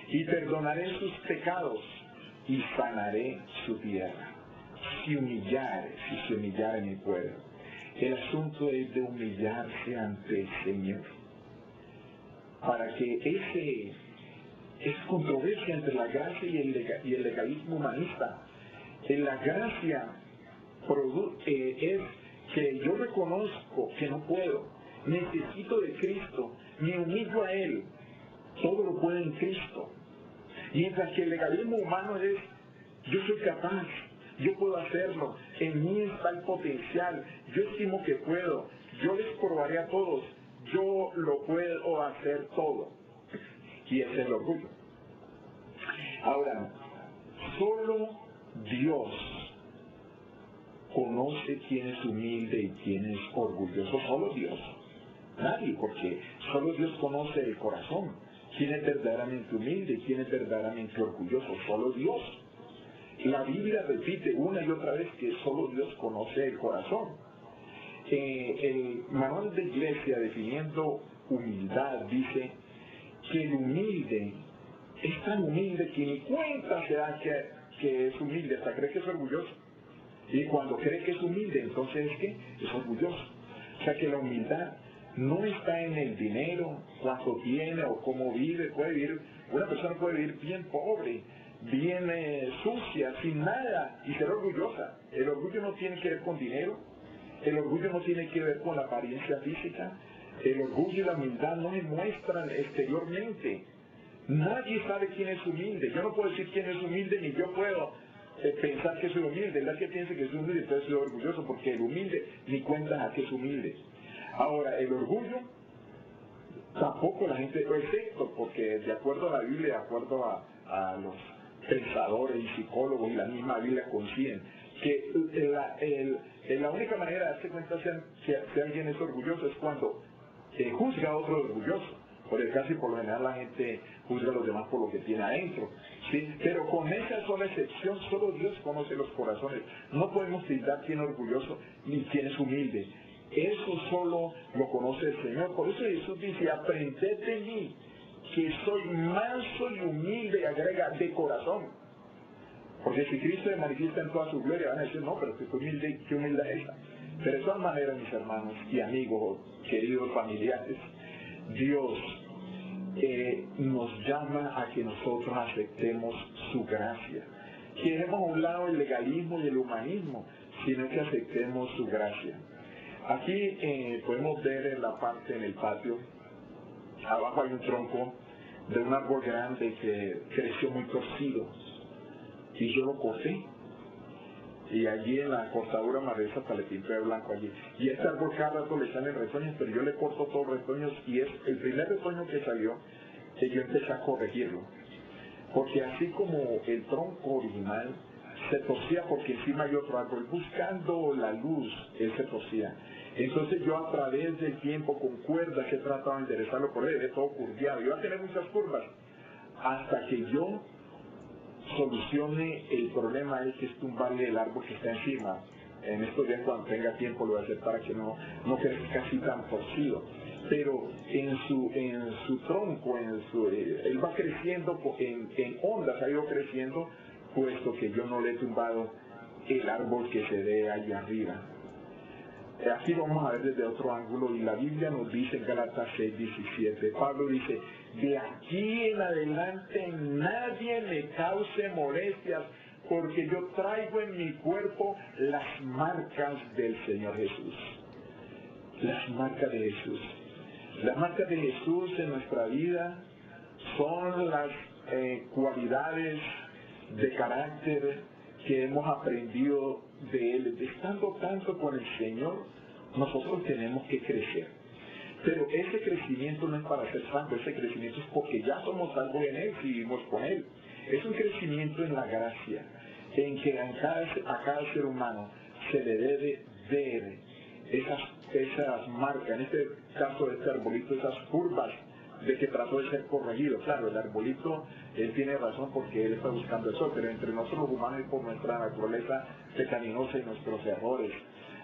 y perdonaré sus pecados, y sanaré su tierra. Si se humillare mi pueblo. El asunto es de humillarse ante el Señor. Para que esa controversia entre la gracia y el legalismo humanista, en la gracia es que yo reconozco que no puedo, necesito de Cristo, me humillo a Él, todo lo puedo en Cristo. Mientras que el legalismo humano es, yo soy capaz, yo puedo hacerlo, en mí está el potencial, yo estimo que puedo, yo les probaré a todos, yo lo puedo hacer todo. Y ese es el orgullo. Ahora, solo Dios conoce quién es humilde y quién es orgulloso, solo Dios. Nadie, porque solo Dios conoce el corazón. ¿Quién es verdaderamente humilde y quién es verdaderamente orgulloso? Solo Dios. La Biblia repite una y otra vez que solo Dios conoce el corazón. El manual de iglesia definiendo humildad dice que el humilde es tan humilde que ni cuenta se da que es humilde, hasta cree que es orgulloso. Y cuando cree que es humilde, entonces es que es orgulloso. O sea que la humildad no está en el dinero, cuánto tiene o cómo vive. Una persona puede vivir bien pobre, bien sucia, sin nada y ser orgullosa. El orgullo no tiene que ver con dinero, el orgullo no tiene que ver con la apariencia física, el orgullo y la humildad no se muestran exteriormente. Nadie sabe quién es humilde. Yo no puedo decir quién es humilde ni yo puedo pensar que soy humilde. El que piense que soy humilde, entonces soy orgulloso, porque el humilde ni cuenta a que es humilde. Ahora, el orgullo, tampoco la gente lo excepto, porque de acuerdo a la Biblia, de acuerdo a los pensadores y psicólogos y la misma Biblia coinciden, que la única manera de darse cuenta si alguien es orgulloso es cuando juzga a otro orgulloso. Porque casi por lo general la gente juzga a los demás por lo que tiene adentro, ¿sí? Pero con esa sola excepción, solo Dios conoce los corazones. No podemos tildar quién es orgulloso ni quién es humilde. Eso solo lo conoce el Señor. Por eso Jesús dice, aprended de mí, que soy manso y humilde, y agrega, de corazón. Porque si Cristo se manifiesta en toda su gloria, van a decir, no, pero qué humildad es esa. Pero de todas maneras, mis hermanos y amigos, queridos familiares, Dios nos llama a que nosotros aceptemos su gracia. Que dejemos a un lado el legalismo y el humanismo, sino que aceptemos su gracia. Aquí podemos ver en la parte, en el patio, abajo hay un tronco de un árbol grande que creció muy torcido. Y yo lo corté. Y allí en la cortadura marresa hasta le pinté de blanco allí. Y este árbol cada rato le salen retoños, pero yo le corto todos los retoños y es el primer retoño que salió que yo empecé a corregirlo. Porque así como el tronco original se torcía porque encima hay otro árbol, buscando la luz, él se torcía. Entonces yo a través del tiempo con cuerdas he tratado de enderezarlo por él, todo curviado. Yo voy a tener muchas curvas hasta que yo solucione el problema que es tumbarle el árbol que está encima. En estos días cuando tenga tiempo lo voy a hacer para que no crezca así tan torcido. Pero en su tronco, él va creciendo en ondas, ha ido creciendo, puesto que yo no le he tumbado el árbol que se ve ahí arriba. Aquí vamos a ver desde otro ángulo, y la Biblia nos dice en Gálatas 6:17, Pablo dice, de aquí en adelante nadie me cause molestias, porque yo traigo en mi cuerpo las marcas del Señor Jesús. Las marcas de Jesús. Las marcas de Jesús en nuestra vida son las cualidades de carácter que hemos aprendido de Él. Estando tanto con el Señor, nosotros tenemos que crecer. Pero ese crecimiento no es para ser santo, ese crecimiento es porque ya somos salvos en Él y vivimos con Él. Es un crecimiento en la gracia, en que a cada ser humano se le debe ver esas marcas, en este caso de este arbolito, esas curvas de que trató de ser corregido. Claro, el arbolito, él tiene razón porque él está buscando el sol, pero entre nosotros los humanos y por nuestra naturaleza pecaminosa y nuestros errores.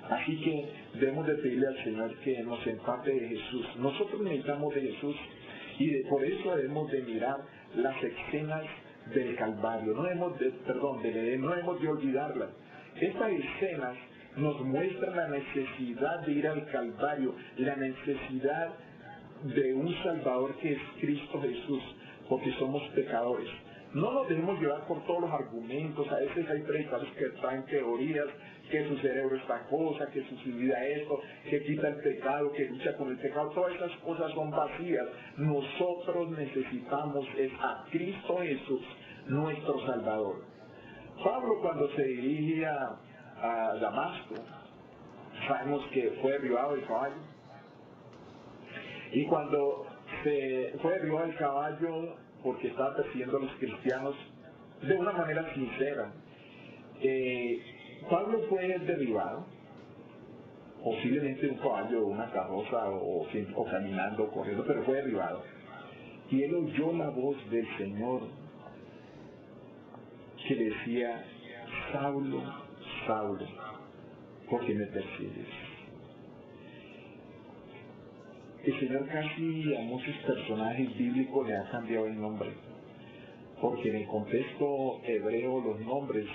Así que debemos de pedirle al Señor que nos empate de Jesús. Nosotros necesitamos de Jesús y por eso debemos de mirar las escenas del Calvario. No debemos de olvidarlas. Estas escenas nos muestran la necesidad de ir al Calvario, la necesidad de un Salvador que es Cristo Jesús, porque somos pecadores. No nos dejemos llevar por todos los argumentos. A veces hay predicadores que traen teorías que su cerebro es esta cosa, que su vida es esto, que quita el pecado, que lucha con el pecado. Todas esas cosas son vacías. Nosotros necesitamos es a Cristo Jesús, nuestro Salvador. Pablo, cuando se dirigía a Damasco, sabemos que fue derribado el caballo. Y cuando se fue derribado el caballo porque estaba persiguiendo a los cristianos de una manera sincera, Pablo fue derribado, posiblemente un caballo, una carroza o caminando, corriendo, pero fue derribado. Y él oyó la voz del Señor que decía: Saulo, Saulo, ¿por qué me persigues? El Señor casi a muchos personajes bíblicos le ha cambiado el nombre, porque en el contexto hebreo los nombres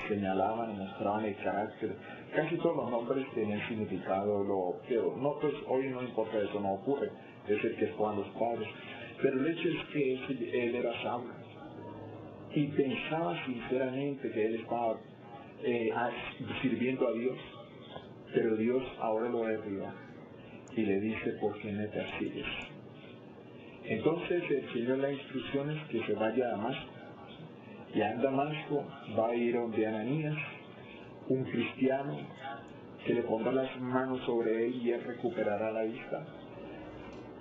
señalaban, mostraban el carácter. Casi todos los nombres tenían significado, pero no, pues hoy no importa, eso no ocurre, es el que fueron los padres. Pero el hecho es que él era Saulo y pensaba sinceramente que él estaba sirviendo a Dios, pero Dios ahora lo derriba y le dice: ¿por qué me persigues? Entonces el Señor le da instrucciones que se vaya a Damasco, y en Damasco va a ir donde Ananías, un cristiano, que le pondrá las manos sobre él y él recuperará la vista.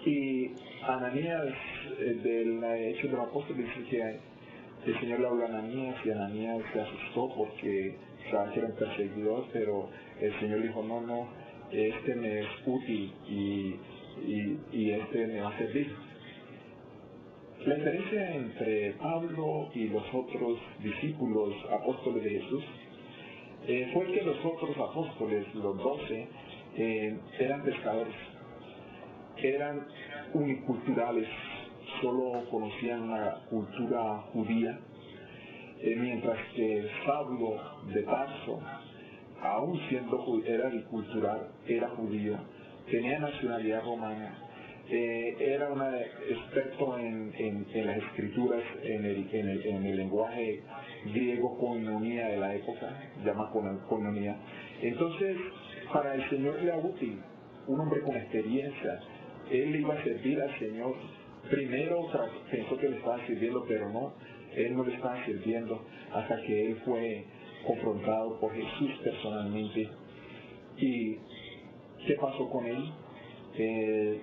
Y Ananías, del Hecho de los Apóstoles, dice que el Señor le habló a Ananías y Ananías se asustó porque sabía que era un perseguidor, pero el Señor le dijo: no, este me es útil y este me va a servir. La diferencia entre Pablo y los otros discípulos apóstoles de Jesús fue que los otros apóstoles, los 12, eran pescadores, eran uniculturales, solo conocían la cultura judía, mientras que Saulo de Tarso, aún siendo era bicultural, era judío, tenía nacionalidad romana, era un experto en las escrituras, en el lenguaje griego koinonia de la época, llama koinonia. Entonces, para el Señor era útil, un hombre con experiencia. Él iba a servir al Señor. Primero pensó que le estaba sirviendo, pero no, él no le estaba sirviendo hasta que él fue confrontado por Jesús personalmente. ¿Y qué pasó con él?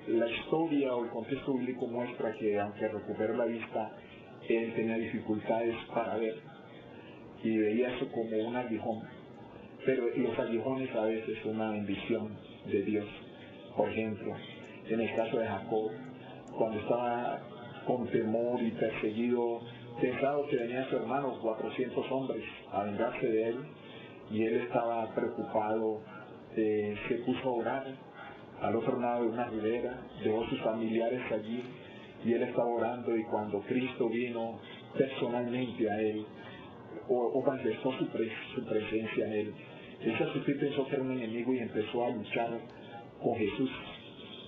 La historia o el contexto bíblico muestra que aunque recuperó la vista, él tenía dificultades para ver y veía eso como un aguijón, pero los aguijones a veces son una bendición de Dios. Por ejemplo, en el caso de Jacob, cuando estaba con temor y perseguido, pensaba que venía su hermano, 400 hombres, a vengarse de él, y él estaba preocupado, se puso a orar al otro lado de una ribera, dejó sus familiares allí, y él estaba orando, y cuando Cristo vino personalmente a él, o manifestó su presencia en él, él se asustó y pensó que era un enemigo y empezó a luchar con Jesús.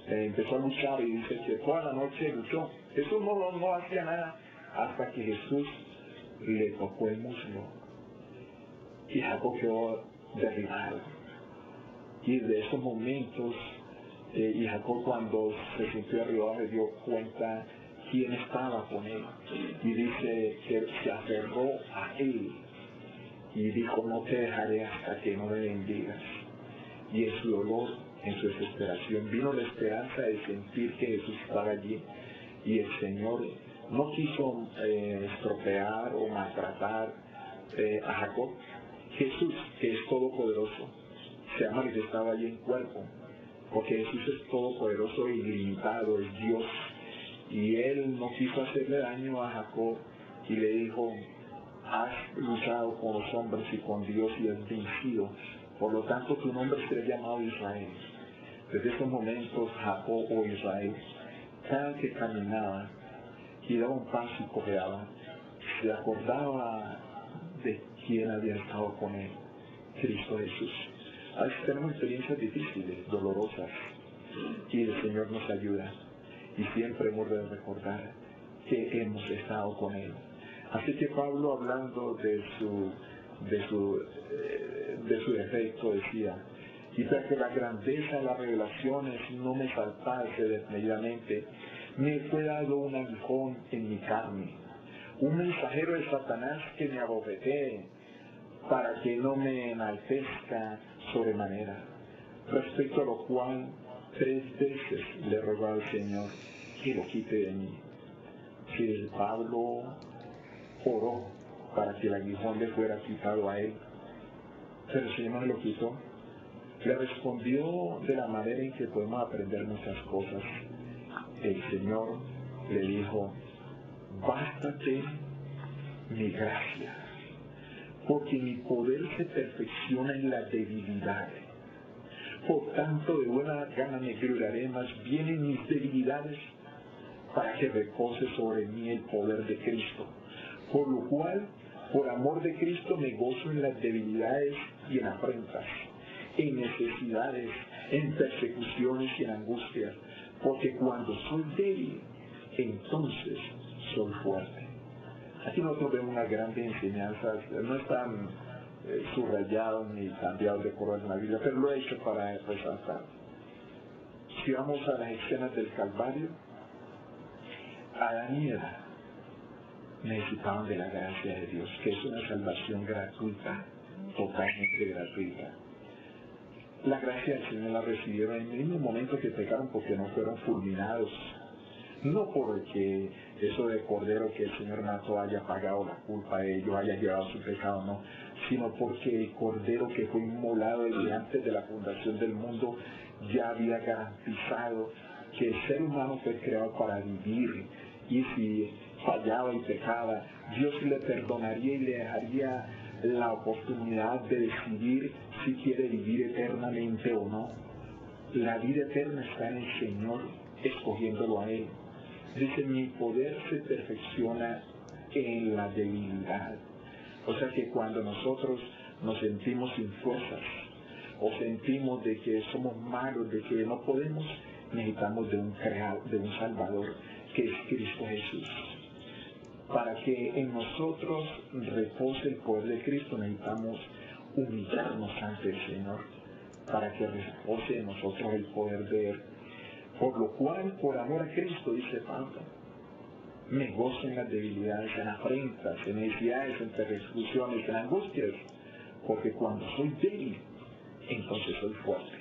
Empezó a luchar y dice que toda la noche luchó. Jesús no hacía nada hasta que Jesús le tocó el muslo y Jacob quedó derribado. Y de esos momentos, y Jacob, cuando se sintió derribado, se dio cuenta quién estaba con él, y dice que se aferró a él y dijo: no te dejaré hasta que no me bendigas. Y en su dolor, en su desesperación, vino la esperanza de sentir que Jesús estaba allí, y el Señor no quiso estropear o maltratar a Jacob. Jesús, que es todopoderoso, se ha manifestado allí en cuerpo, porque Jesús es todopoderoso e ilimitado, es Dios, y Él no quiso hacerle daño a Jacob y le dijo: has luchado con los hombres y con Dios y has vencido, por lo tanto tu nombre será llamado Israel. Desde esos momentos, Jacob o Israel, cada que caminaba y daba un paso y cojeaba, se acordaba de quién había estado con él, Cristo Jesús. A veces tenemos experiencias difíciles, dolorosas, y el Señor nos ayuda, y siempre hemos de recordar que hemos estado con Él. Así que Pablo, hablando de su de su defecto, decía. Y para que la grandeza de las revelaciones no me saltase desmedidamente, me fue dado un aguijón en mi carne, un mensajero de Satanás que me abofetee, para que no me enaltezca sobremanera. Respecto a lo cual 3 veces le rogó al Señor que lo quite de mí. Si el Pablo oró para que el aguijón le fuera quitado a él, pero el Señor lo quitó. Le respondió de la manera en que podemos aprender muchas cosas. El Señor le dijo: bástate mi gracia, porque mi poder se perfecciona en la debilidad. Por tanto, de buena gana me gloriaré más bien en mis debilidades, para que repose sobre mí el poder de Cristo. Por lo cual, por amor de Cristo, me gozo en las debilidades y en afrentas, en necesidades, en persecuciones y en angustias, porque cuando soy débil, entonces soy fuerte. Aquí nosotros vemos unas grandes enseñanzas, no están subrayados ni cambiados de color en la Biblia, pero lo he hecho para resaltar. Si vamos a las escenas del Calvario, Adán y Eva necesitaban de la gracia de Dios, que es una salvación gratuita, totalmente gratuita. La gracia del Señor la recibieron en el mismo momento que pecaron, porque no fueron fulminados. No porque eso de cordero que el Señor mató haya pagado la culpa de ellos, haya llevado su pecado, no, sino porque el cordero que fue inmolado desde antes de la fundación del mundo ya había garantizado que el ser humano fue creado para vivir, y si fallaba y pecaba, Dios le perdonaría y le dejaría la oportunidad de decidir si quiere vivir eternamente o no. La vida eterna está en el Señor, escogiéndolo a Él. Dice: mi poder se perfecciona en la debilidad. O sea que cuando nosotros nos sentimos sin fuerzas, o sentimos de que somos malos, de que no podemos, necesitamos de un creador, de un Salvador, que es Cristo Jesús. Para que en nosotros repose el poder de Cristo, necesitamos humillarnos ante el Señor, para que repose en nosotros el poder de Él. Por lo cual, por amor a Cristo, dice Pablo, me gozo en las debilidades, en afrentas, en necesidades, en persecuciones, en angustias, porque cuando soy débil, entonces soy fuerte.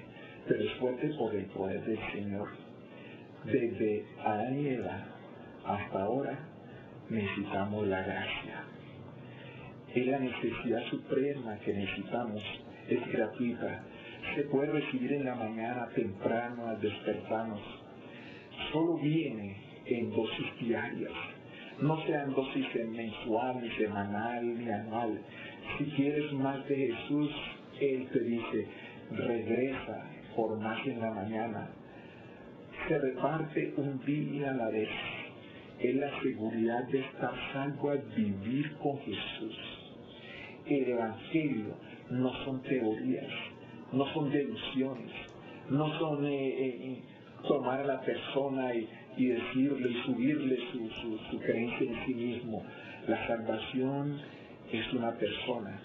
Pero es fuerte por el poder del Señor. Desde Adán y Eva hasta ahora necesitamos la gracia. Es la necesidad suprema que necesitamos, es gratuita. Se puede recibir en la mañana temprano al despertarnos. Solo viene en dosis diarias. No sean dosis mensual, ni semanal, ni anual. Si quieres más de Jesús, Él te dice: regresa por más en la mañana. Se reparte un día a la vez. Es la seguridad de estar salvo al vivir con Jesús. El Evangelio no son teorías, no son deducciones, no son tomar a la persona y decirle y subirle su creencia en sí mismo. La salvación es una persona,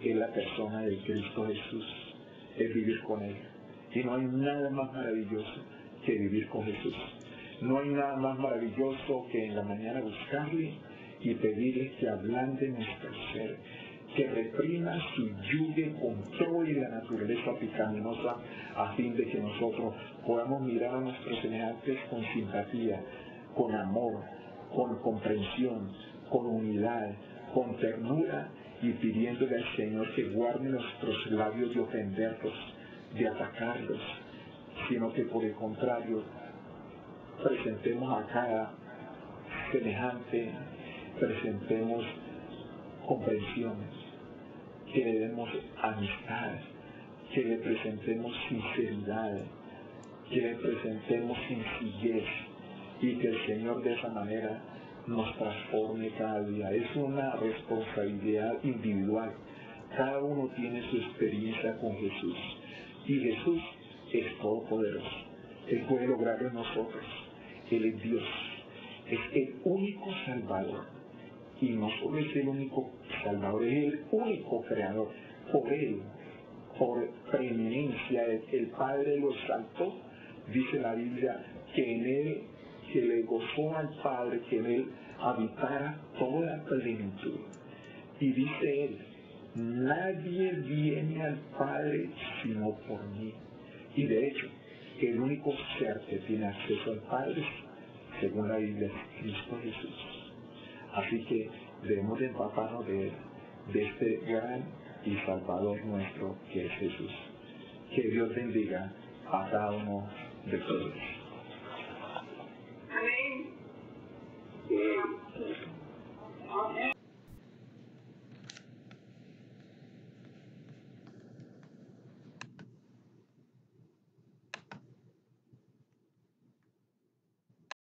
es la persona de Cristo Jesús, es vivir con Él. Y no hay nada más maravilloso que vivir con Jesús. No hay nada más maravilloso que en la mañana buscarle y pedirle que ablande nuestro ser, que reprima, subyugue, controle la naturaleza pecaminosa, a fin de que nosotros podamos mirar a nuestros semejantes con simpatía, con amor, con comprensión, con unidad, con ternura, y pidiéndole al Señor que guarde nuestros labios de ofenderlos, de atacarlos, sino que por el contrario presentemos a cada semejante, presentemos comprensiones, que le demos amistad, que le presentemos sinceridad, que le presentemos sencillez, y que el Señor de esa manera nos transforme cada día. Es una responsabilidad individual. Cada uno tiene su experiencia con Jesús, y Jesús es todopoderoso. Él puede lograrlo en nosotros. Él es Dios, es el único Salvador, y no solo es el único Salvador, es el único Creador. Por Él, por preeminencia, el Padre lo exaltó. Dice la Biblia que en Él, que le gozó al Padre, que en Él habitara toda plenitud. Y dice Él, nadie viene al Padre sino por mí. Y de hecho, el único ser que tiene acceso al Padre, según la Biblia, es Cristo Jesús. Así que debemos de empaparnos de este gran y Salvador nuestro que es Jesús. Que Dios bendiga a cada uno de todos. Amén.